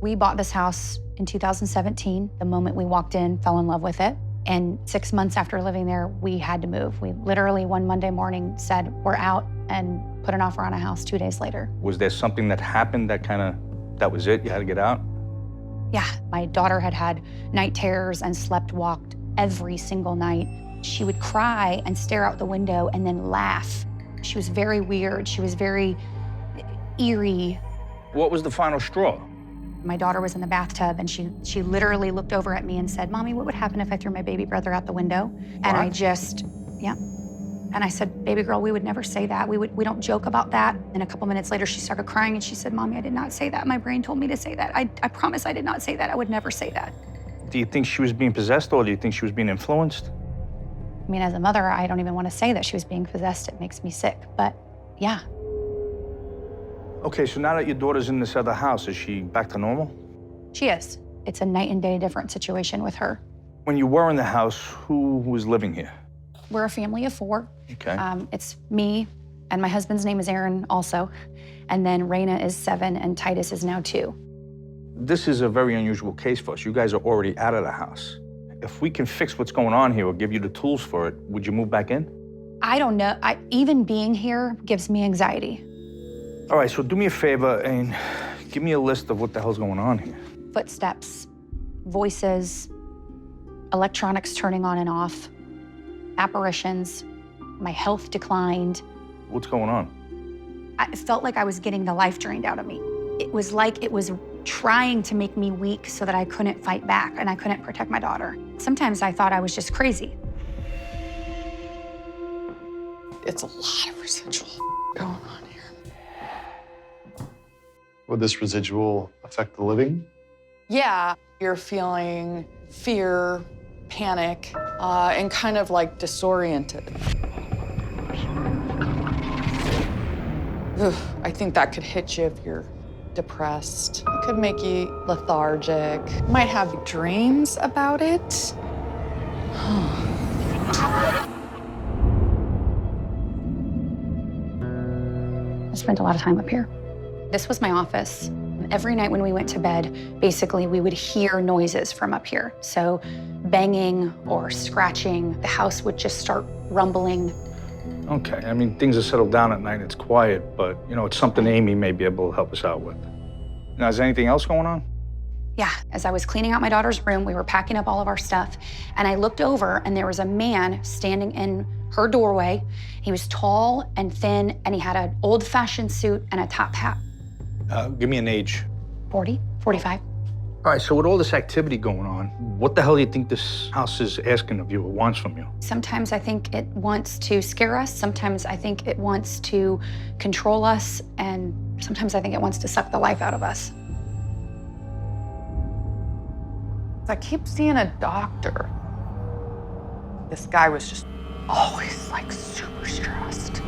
We bought this house in 2017. The moment we walked in, fell in love with it. And 6 months after living there, we had to move. We literally one Monday morning said, we're out, and put an offer on a house 2 days later. Was there something that happened that was it? You had to get out? Yeah, my daughter had had night terrors and slept walked every single night. She would cry and stare out the window and then laugh. She was very weird. She was very eerie. What was the final straw? My daughter was in the bathtub, and she literally looked over at me and said, Mommy, what would happen if I threw my baby brother out the window? What? And I just, yeah. And I said, baby girl, we would never say that. We don't joke about that. And a couple minutes later, she started crying, and she said, Mommy, I did not say that. My brain told me to say that. I promise I did not say that. I would never say that. Do you think she was being possessed, or do you think she was being influenced? I mean, as a mother, I don't even want to say that she was being possessed. It makes me sick, but yeah. Okay, so now that your daughter's in this other house, is she back to normal? She is. It's a night and day different situation with her. When you were in the house, who was living here? We're a family of 4. Okay. It's me, and my husband's name is Aaron also. And then Raina is 7, and Titus is now 2. This is a very unusual case for us. You guys are already out of the house. If we can fix what's going on here or give you the tools for it, would you move back in? I don't know. Even being here gives me anxiety. All right, so do me a favor and give me a list of what the hell's going on here. Footsteps, voices, electronics turning on and off, apparitions. My health declined. What's going on? I felt like I was getting the life drained out of me. It was like it was trying to make me weak so that I couldn't fight back and I couldn't protect my daughter. Sometimes I thought I was just crazy. It's a lot of residual going on here. Would this residual affect the living? Yeah, you're feeling fear, panic, and kind of like disoriented. Ugh, I think that could hit you if you're depressed. It could make you lethargic. Might have dreams about it. I spent a lot of time up here. This was my office. Every night when we went to bed, basically we would hear noises from up here. So banging or scratching, the house would just start rumbling. Okay, I mean, things are settled down at night, it's quiet, but, you know, it's something Amy may be able to help us out with. Now, is anything else going on? Yeah, as I was cleaning out my daughter's room, we were packing up all of our stuff, and I looked over and there was a man standing in her doorway. He was tall and thin, and he had an old-fashioned suit and a top hat. Give me an age. 40, 45. All right, so with all this activity going on, what the hell do you think this house is asking of you or wants from you? Sometimes I think it wants to scare us. Sometimes I think it wants to control us. And sometimes I think it wants to suck the life out of us. I keep seeing a doctor. This guy was just always like super stressed.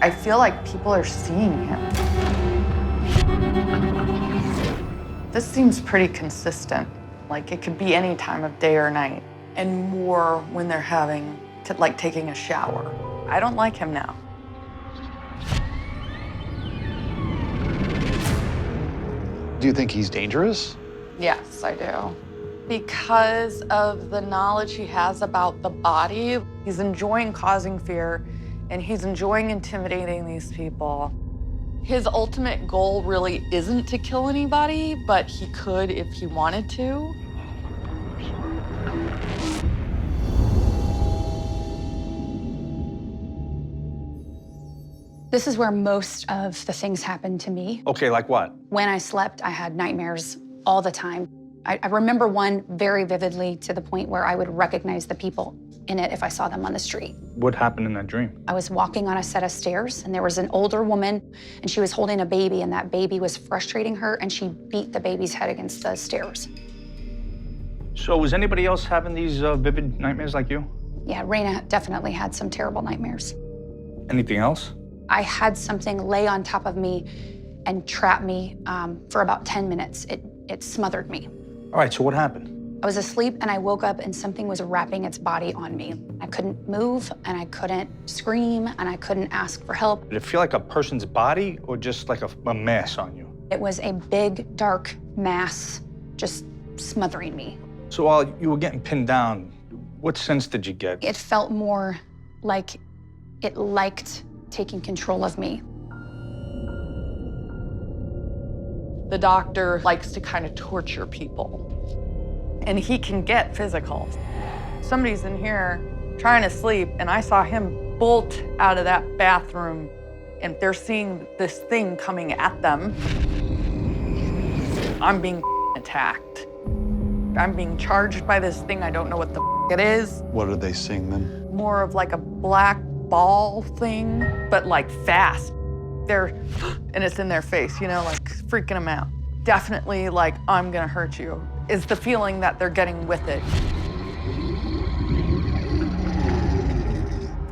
I feel like people are seeing him. This seems pretty consistent. Like it could be any time of day or night, and more when they're taking a shower. I don't like him now. Do you think he's dangerous? Yes, I do. Because of the knowledge he has about the body, he's enjoying causing fear, and he's enjoying intimidating these people. His ultimate goal really isn't to kill anybody, but he could if he wanted to. This is where most of the things happened to me. Okay, like what? When I slept, I had nightmares all the time. I remember one very vividly to the point where I would recognize the people in it if I saw them on the street. What happened in that dream? I was walking on a set of stairs, and there was an older woman, and she was holding a baby, and that baby was frustrating her, and she beat the baby's head against the stairs. So was anybody else having these vivid nightmares like you? Yeah, Raina definitely had some terrible nightmares. Anything else? I had something lay on top of me and trap me for about 10 minutes. It smothered me. All right, so what happened? I was asleep and I woke up and something was wrapping its body on me. I couldn't move and I couldn't scream and I couldn't ask for help. Did it feel like a person's body or just like a mass on you? It was a big, dark mass just smothering me. So while you were getting pinned down, what sense did you get? It felt more like it liked taking control of me. The doctor likes to kind of torture people, and he can get physical. Somebody's in here trying to sleep, and I saw him bolt out of that bathroom, and they're seeing this thing coming at them. I'm being attacked. I'm being charged by this thing. I don't know what the it is. What are they seeing then? More of like a black ball thing, but like fast. And it's in their face, you know, like freaking them out. Definitely like, I'm gonna hurt you, is the feeling that they're getting with it.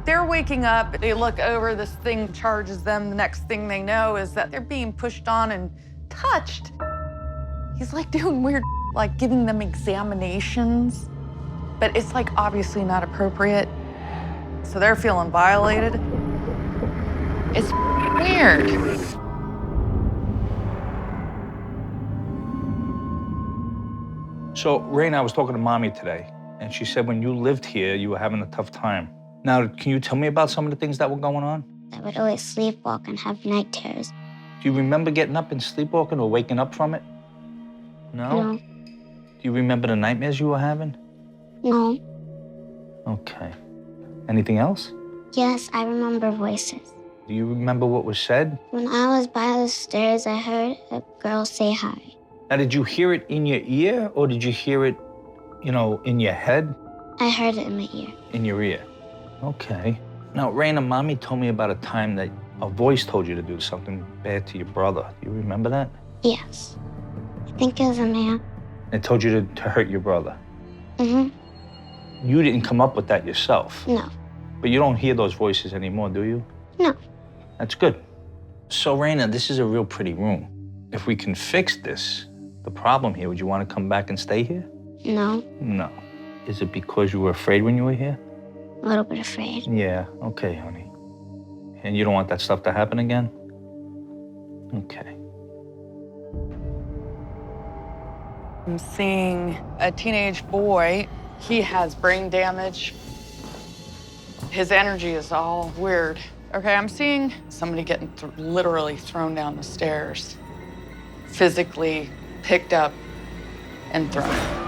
They're waking up, they look over, this thing charges them. The next thing they know is that they're being pushed on and touched. He's like doing weird, like giving them examinations, but it's like obviously not appropriate. So they're feeling violated. It's weird. So, Raina, I was talking to Mommy today, and she said when you lived here, you were having a tough time. Now, can you tell me about some of the things that were going on? I would always sleepwalk and have night terrors. Do you remember getting up and sleepwalking or waking up from it? No? No, Do you remember the nightmares you were having? no. Okay. Anything else? Yes, I remember voices. Do you remember what was said? When I was by the stairs, I heard a girl say hi. Now, did you hear it in your ear or did you hear it, you know, in your head? I heard it in my ear. In your ear. Okay. Now, Raina, Mommy told me about a time that a voice told you to do something bad to your brother. Do you remember that? Yes. I think it was a man. It told you to hurt your brother. Mm-hmm. You didn't come up with that yourself. No. But you don't hear those voices anymore, do you? No. That's good. So, Raina, this is a real pretty room. If we can fix this, the problem here, would you want to come back and stay here? No. No. Is it because you were afraid when you were here? A little bit afraid. Yeah, okay, honey. And you don't want that stuff to happen again? Okay. I'm seeing a teenage boy. He has brain damage. His energy is all weird. Okay, I'm seeing somebody getting literally thrown down the stairs, physically picked up and thrown.